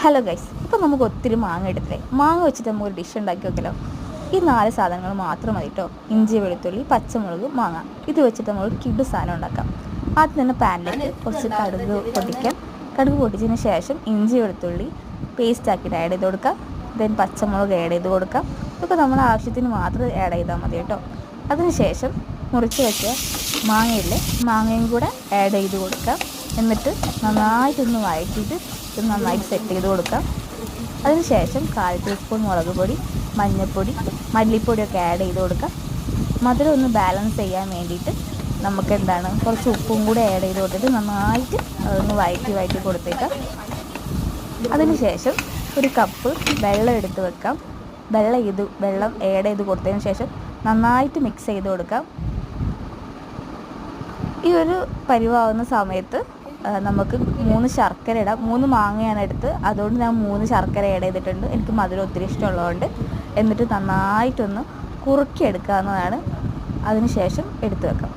Hello guys, ഇപ്പോൾ നമുക്ക് ഒത്തിരി മാങ്ങ എടുത്തില്ലേ? മാങ്ങ വെച്ചിട്ട് നമുക്കൊരു ഡിഷ് ഉണ്ടാക്കി വെക്കലോ. ഈ 4 സാധനങ്ങൾ മാത്രം മതി കേട്ടോ. ഇഞ്ചി, വെളുത്തുള്ളി, പച്ചമുളക്, മാങ്ങ. ഇത് വെച്ചിട്ട് നമ്മൾ കിടു സാധനം ഉണ്ടാക്കാം. ആദ്യം തന്നെ പാനിലേക്ക് കുറച്ച് കടുക് പൊട്ടിക്കാം. കടുക് പൊട്ടിച്ചതിന് ശേഷം ഇഞ്ചി, വെളുത്തുള്ളി പേസ്റ്റ് ആക്കിയിട്ട് ആഡ് ചെയ്ത് കൊടുക്കാം. ദെൻ പച്ചമുളക് ആഡ് ചെയ്ത് കൊടുക്കാം. ഇതൊക്കെ നമ്മുടെ ആവശ്യത്തിന് മാത്രം ആഡ് ചെയ്താൽ മതി കേട്ടോ. അതിനുശേഷം മുറിച്ച് വെച്ച മാങ്ങയില്ലേ, മാങ്ങയും കൂടെ ആഡ് ചെയ്ത് കൊടുക്കാം. എന്നിട്ട് നന്നായിട്ടൊന്ന് വഴറ്റിയിട്ട് ഇത് നന്നായിട്ട് സെറ്റ് ചെയ്ത് കൊടുക്കാം. അതിനുശേഷം 1/4 ടീസ്പൂൺ മുളക് പൊടി, മഞ്ഞൾപ്പൊടി, മല്ലിപ്പൊടിയൊക്കെ ആഡ് ചെയ്ത് കൊടുക്കാം. മധുരം ഒന്ന് ബാലൻസ് ചെയ്യാൻ വേണ്ടിയിട്ട് നമുക്ക് കുറച്ച് ഉപ്പും കൂടെ ആഡ് ചെയ്ത് കൊടുത്തിട്ട് നന്നായിട്ട് അതൊന്ന് വഴറ്റി കൊടുത്തേക്കാം. അതിനുശേഷം ഒരു കപ്പ് വെള്ളം എടുത്ത് വെക്കാം. വെള്ളം ആഡ് ചെയ്ത് കൊടുത്തതിന് ശേഷം നന്നായിട്ട് മിക്സ് ചെയ്ത് കൊടുക്കാം. ഈ ഒരു പരിവാകുന്ന സമയത്ത് നമുക്ക് 3 ശർക്കര ഇടാം. 3 മാങ്ങയാണ് എടുത്ത്, അതുകൊണ്ട് ഞാൻ 3 ശർക്കര ആഡ് ചെയ്തിട്ടുണ്ട്. എനിക്ക് മധുരം ഒത്തിരി ഇഷ്ടമുള്ളതുകൊണ്ട്. എന്നിട്ട് നന്നായിട്ടൊന്ന് കുറുക്കി എടുക്കാവുന്നതാണ്. അതിനുശേഷം എടുത്ത് വെക്കാം.